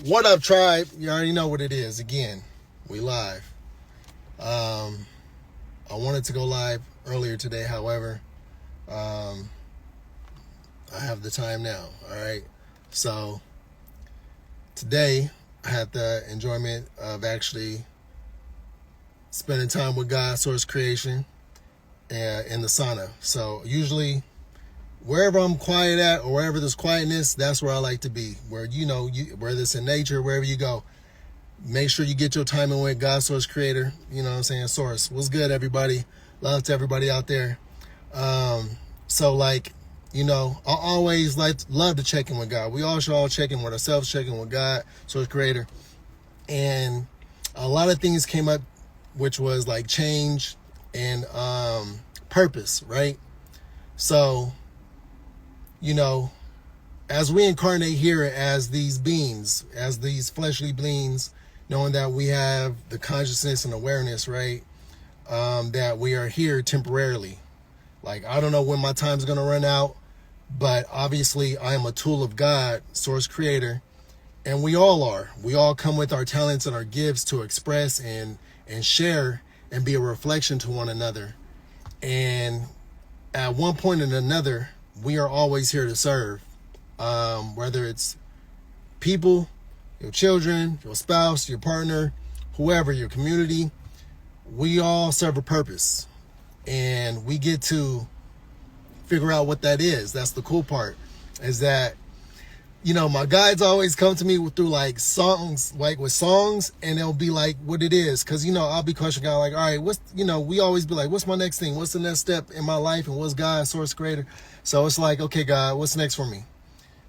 What up, tribe? You already know what it is. Again, we live. I wanted to go live earlier today. However, I have the time now. All right. So today I had the enjoyment of actually spending time with God, Source Creation, in the sauna. So usually wherever I'm quiet at or wherever there's quietness, that's where I like to be. Where, whether it's in nature, wherever you go, make sure you get your time in with God, Source Creator. You know what I'm saying? Source. What's good, everybody? Love to everybody out there. So like, I always love to check in with God. We all should all check in with ourselves, check in with God, Source Creator. And a lot of things came up, which was like change and purpose, right? So, as we incarnate here as these beings, as these fleshly beings, knowing that we have the consciousness and awareness, right? That we are here temporarily. Like, I don't know when my time's going to run out, but obviously I am a tool of God, Source Creator, and we all are. We all come with our talents and our gifts to express and share and be a reflection to one another. And at one point or another, we are always here to serve. Whether it's people, your children, your spouse, your partner, whoever, your community, we all serve a purpose. And we get to figure out what that is. That's the cool part, is that, my guides always come to me through like songs, like with songs, and they'll be like what it is. Cause I'll be questioning God, like, all right, we always be like, what's my next thing? What's the next step in my life? And what's God, Source Creator? So it's like, okay, God, what's next for me?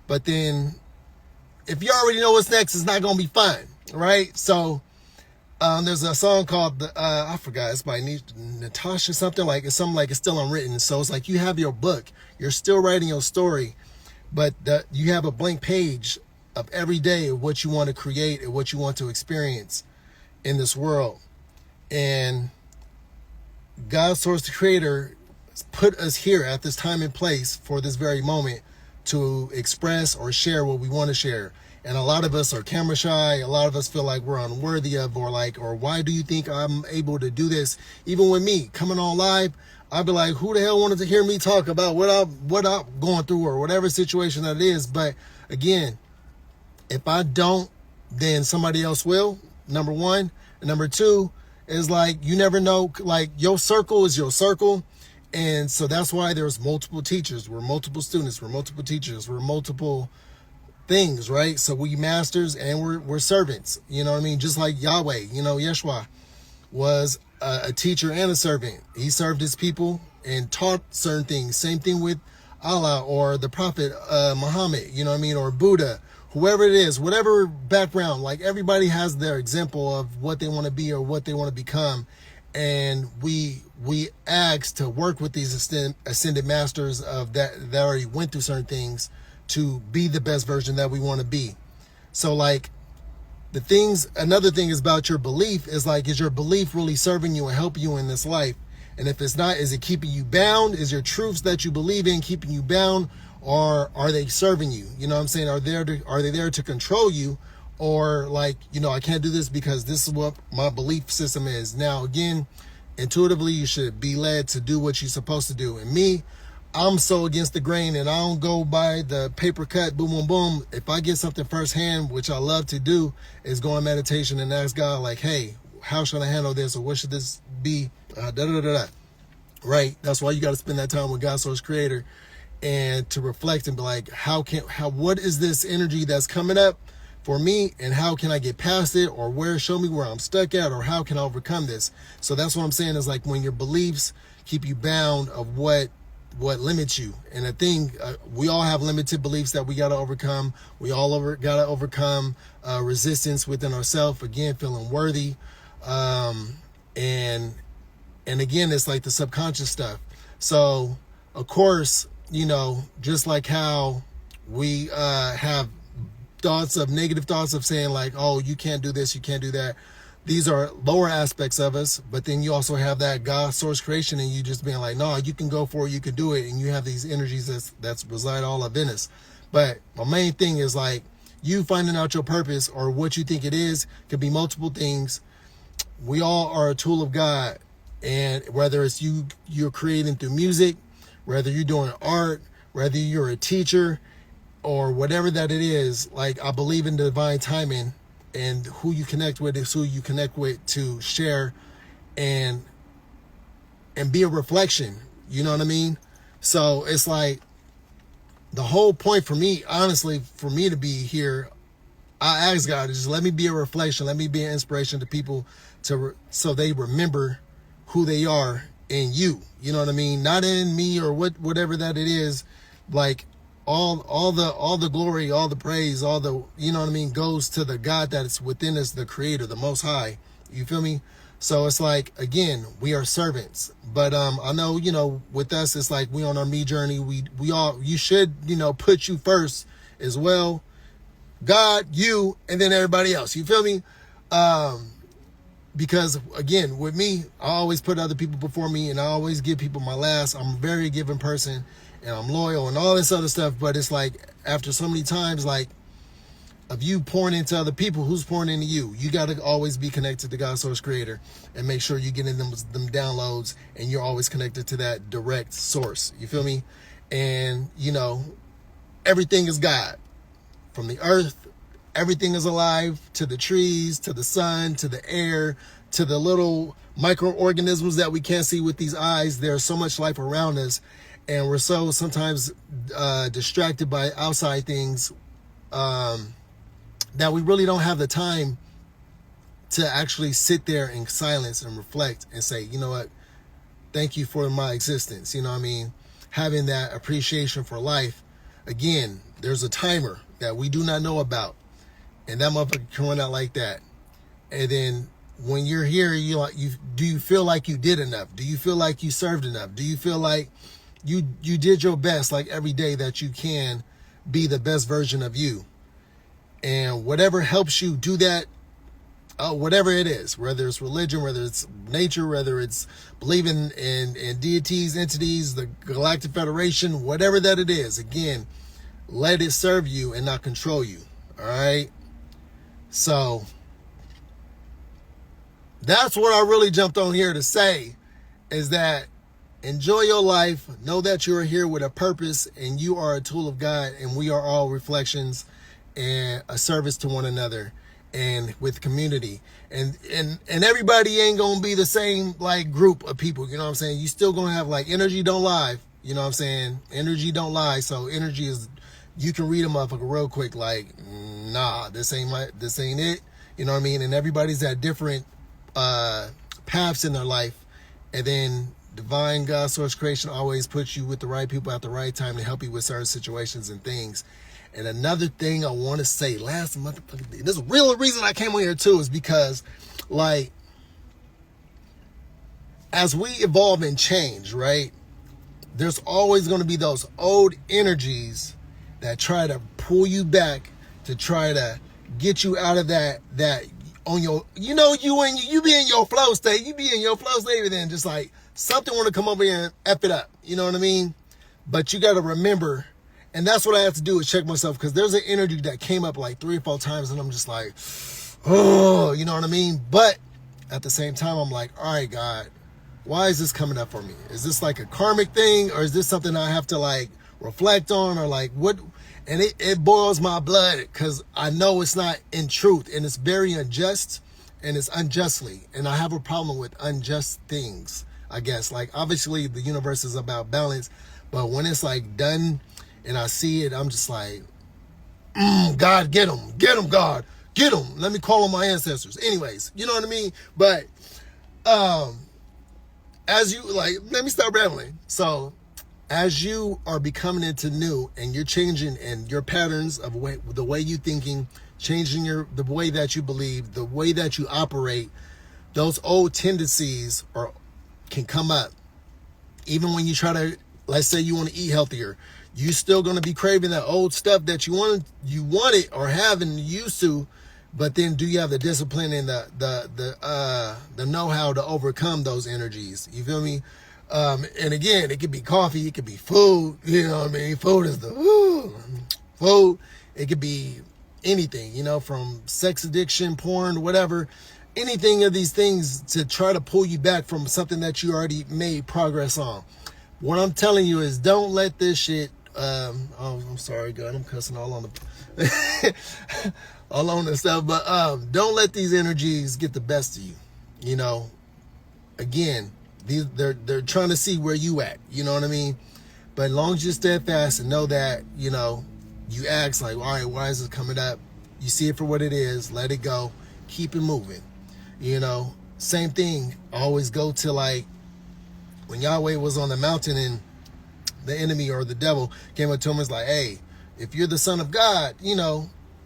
But then if you already know what's next, it's not going to be fun. Right. So, there's a song called, I forgot, it's by Natasha something, like it's something like it's still unwritten. So it's like you have your book, you're still writing your story, but you have a blank page of every day of what you want to create and what you want to experience in this world. And God, Source Creator, put us here at this time and place for this very moment to express or share what we want to share. And a lot of us are camera shy. A lot of us feel like we're unworthy of, or why do you think I'm able to do this? Even with me coming on live, I'd be like, who the hell wanted to hear me talk about what I'm going through or whatever situation that it is? But again, if I don't, then somebody else will, number one. And number two is like, you never know, like your circle is your circle. And so that's why there's multiple teachers. We're multiple students. We're multiple teachers. We're multiple things, right? So we masters and we're servants. You know what I mean? Just like Yahweh, Yeshua was a teacher and a servant. He served his people and taught certain things. Same thing with Allah or the Prophet Muhammad, or Buddha, whoever it is, whatever background. Like everybody has their example of what they want to be or what they want to become. And we ask to work with these ascended masters of that already went through certain things to be the best version that we want to be. So like another thing is about your belief is like, is your belief really serving you and helping you in this life? And if it's not, is it keeping you bound? Is your truths that you believe in keeping you bound, or are they serving you? You know what I'm saying? Are they there to control you? Or like, I can't do this because this is what my belief system is. Now, again, intuitively, you should be led to do what you're supposed to do. And me, I'm so against the grain and I don't go by the paper cut, boom, boom, boom. If I get something firsthand, which I love to do, is go in meditation and ask God, like, hey, how should I handle this? Or what should this be? Right? That's why you got to spend that time with God, Source Creator, and to reflect and be like, what is this energy that's coming up for me, and how can I get past it, or show me where I'm stuck at, or how can I overcome this? So that's what I'm saying is like when your beliefs keep you bound of what limits you. And I think we all have limited beliefs that we got to overcome. We all got to overcome resistance within ourselves. Again, feeling worthy. And again, it's like the subconscious stuff. So of course, just like how we have negative thoughts of saying like, oh, you can't do this, you can't do that. These are lower aspects of us, but then you also have that God source creation and you just being like, no, you can go for it, you can do it. And you have these energies that's reside all up in us. But my main thing is like, you finding out your purpose or what you think it is. Could be multiple things. We all are a tool of God. And whether it's you're creating through music, whether you're doing art, whether you're a teacher, or whatever that it is, like, I believe in divine timing, and who you connect with is who you connect with to share and be a reflection. You know what I mean? So it's like the whole point for me, honestly, for me to be here, I ask God to just let me be a reflection, let me be an inspiration to people so they remember who they are in you. You know what I mean? Not in me or whatever that it is. Like all the glory, all the praise, all the, you know what I mean, goes to the God that is within us, the Creator, the Most High. You feel me? So it's like, again, we are servants. But I know, you know, with us, it's like we on our me journey. You should, you know, put you first as well. God, you, and then everybody else. You feel me? Because again, with me, I always put other people before me, and I always give people my last. I'm a very giving person, and I'm loyal and all this other stuff. But it's like, after so many times, like, of you pouring into other people, who's pouring into you? You got to always be connected to God, Source Creator, and make sure you get in them downloads, and you're always connected to that direct source. You feel me? And, you know, everything is God. From the earth, everything is alive, to the trees, to the sun, to the air, to the little microorganisms that we can't see with these eyes. There's so much life around us, and we're so sometimes distracted by outside things that we really don't have the time to actually sit there in silence and reflect and say, you know what, thank you for my existence. You know what I mean? Having that appreciation for life. Again, there's a timer that we do not know about, and that motherfucker can run out like that. And then when you're here, do you feel like you did enough? Do you feel like you served enough? Do you feel like you did your best, like every day that you can be the best version of you? And whatever helps you do that, whatever it is, whether it's religion, whether it's nature, whether it's believing in deities, entities, the Galactic Federation, whatever that it is, again, let it serve you and not control you. All right? So that's what I really jumped on here to say, is that enjoy your life. Know that you are here with a purpose, and you are a tool of God, and we are all reflections and a service to one another and with community. And everybody ain't gonna be the same, like, group of people. You know what I'm saying? You still gonna have, like, energy don't lie. You know what I'm saying? Energy don't lie. So energy is, you can read a motherfucker real quick, like, nah, this ain't it. You know what I mean? And everybody's at different paths in their life. And then divine God, Source Creation always puts you with the right people at the right time to help you with certain situations and things. And another thing I want to say, last motherfucking thing, this real reason I came on here too is because, like, as we evolve and change, right, there's always going to be those old energies that try to pull you back, to try to get you out of that on your, you know, you be in your flow state, and then just like something want to come over here and F it up. You know what I mean? But you got to remember. And that's what I have to do, is check myself, because there's an energy that came up like 3 or 4 times, and I'm just like, oh, you know what I mean? But at the same time, I'm like, all right, God, why is this coming up for me? Is this like a karmic thing, or is this something I have to like reflect on, or like what? And it boils my blood, because I know it's not in truth, and it's very unjust, and it's unjustly. And I have a problem with unjust things, I guess. Like, obviously, the universe is about balance, but when it's like done, and I see it, I'm just like, God, get him, God, get him. Let me call on my ancestors. Anyways, you know what I mean? But as you, like, let me start rambling. So as you are becoming into new, and you're changing, and your patterns of the way you thinking, changing the way that you believe, the way that you operate, those old tendencies can come up. Even when you try to, let's say you want to eat healthier, you still going to be craving that old stuff that you wanted or have and used to. But then, do you have the discipline and the know-how to overcome those energies? You feel me? And again, it could be coffee, it could be food. You know what I mean? Food is food. It could be anything, from sex addiction, porn, whatever, anything of these things to try to pull you back from something that you already made progress on. What I'm telling you is don't let this shit, I'm sorry, God, I'm cussing all on the, all on the stuff, but don't let these energies get the best of you. Again, they're trying to see where you at, you know what I mean? But as long as you're steadfast and know that, you ask like, all right, why is this coming up? You see it for what it is, let it go, keep it moving. Same thing, always go to like when Yahweh was on the mountain and the enemy or the devil came up to him and was like, hey, if you're the son of God,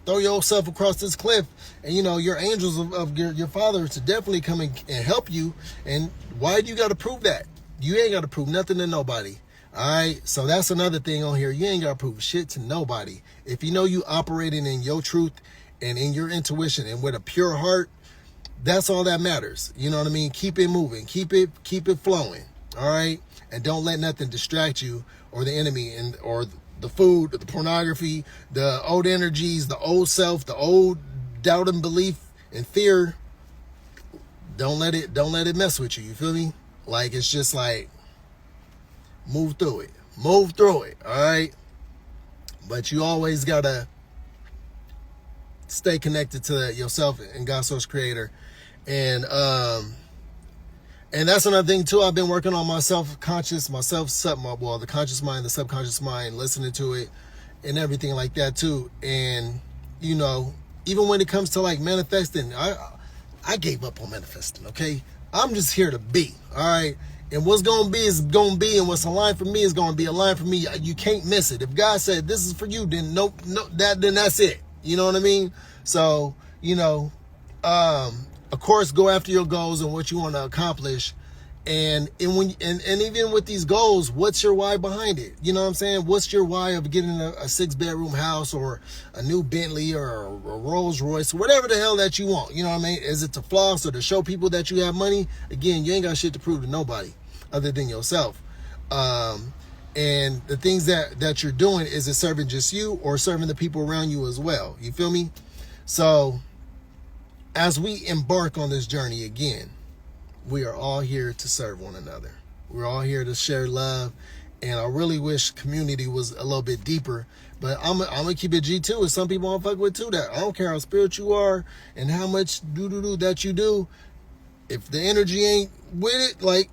throw yourself across this cliff and, your angels of your father to definitely come and help you. And why do you got to prove that? You ain't got to prove nothing to nobody. All right. So that's another thing on here. You ain't got to prove shit to nobody. If you know you operating in your truth and in your intuition and with a pure heart, that's all that matters. You know what I mean? Keep it moving, keep it flowing. All right. And don't let nothing distract you or the enemy or the food, the pornography, the old energies, the old self, the old doubt and belief and fear. Don't let it mess with you. You feel me? Like, it's just like, move through it. Move through it. All right. But you always got to stay connected to yourself and God's source creator. And that's another thing too. I've been working on the conscious mind, the subconscious mind, listening to it and everything like that too. And, even when it comes to like manifesting, I gave up on manifesting. Okay. I'm just here to be. All right. And what's going to be is going to be, and what's aligned for me is going to be aligned for me. You can't miss it. If God said this is for you, then then that's it. You know what I mean? So, of course, go after your goals and what you want to accomplish. And even with these goals, what's your why behind it? You know what I'm saying? What's your why of getting a 6-bedroom house or a new Bentley or a Rolls Royce, whatever the hell that you want? You know what I mean? Is it to floss or to show people that you have money? Again, you ain't got shit to prove to nobody other than yourself. And the things that you're doing, is it serving just you or serving the people around you as well? You feel me? So as we embark on this journey again, we are all here to serve one another. We're all here to share love. And I really wish community was a little bit deeper. But I'm going to keep it G too. And some people don't fuck with too that. I don't care how spiritual you are and how much do that you do. If the energy ain't with it, like,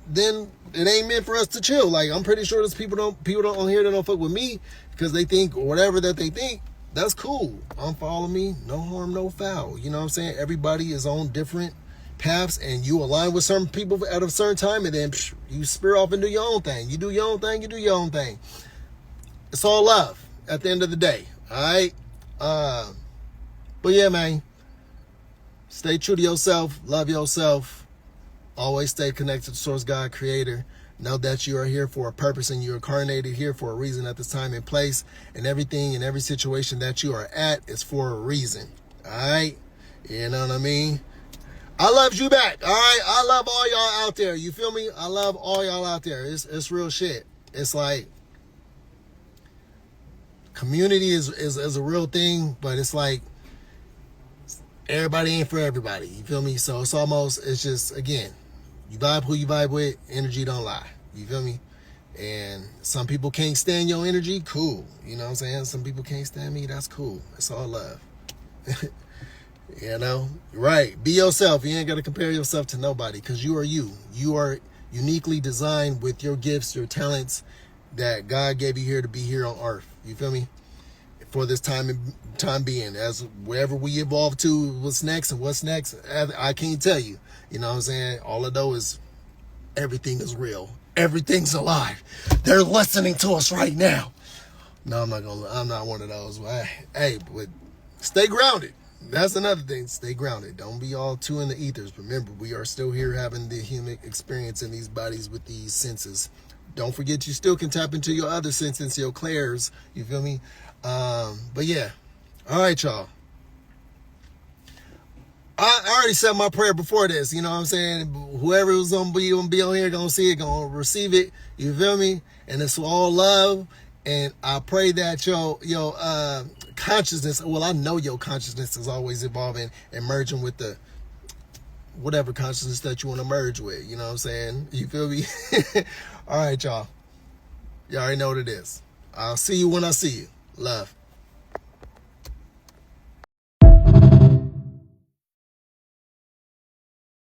then it ain't meant for us to chill. Like, I'm pretty sure there's people on here that don't fuck with me because they think whatever that they think. That's cool. Unfollow me. No harm, no foul. You know what I'm saying? Everybody is on different paths, and you align with certain people at a certain time, and then you spear off and do your own thing. You do your own thing. You do your own thing. It's all love at the end of the day. All right. But yeah, man. Stay true to yourself. Love yourself. Always stay connected to Source God Creator. Know that you are here for a purpose and you're incarnated here for a reason at this time and place. And everything and every situation that you are at is for a reason. All right? You know what I mean? I love you back. All right? I love all y'all out there. You feel me? I love all y'all out there. It's real shit. It's like community is a real thing, but it's like everybody ain't for everybody. You feel me? So it's just, again, you vibe who you vibe with. Energy don't lie. You feel me? And some people can't stand your energy. Cool. You know what I'm saying? Some people can't stand me. That's cool. It's all love. Right. Be yourself. You ain't got to compare yourself to nobody because you are you. You are uniquely designed with your gifts, your talents that God gave you here to be here on earth. You feel me? For this time being, as wherever we evolve to, what's next, I can't tell you. You know what I'm saying? All I know is everything is real. Everything's alive. They're listening to us right now. No, I'm not one of those. But stay grounded. That's another thing. Stay grounded. Don't be all too in the ethers. Remember, we are still here having the human experience in these bodies with these senses. Don't forget, you still can tap into your other senses, your clairs. You feel me? But yeah. All right, y'all. I already said my prayer before this. You know what I'm saying? Whoever was going to be on here, going to see it, going to receive it. You feel me? And it's all love. And I pray that your consciousness, well, I know your consciousness is always evolving and merging with the whatever consciousness that you want to merge with. You know what I'm saying? You feel me? All right, y'all. You already know what it is. I'll see you when I see you. Love.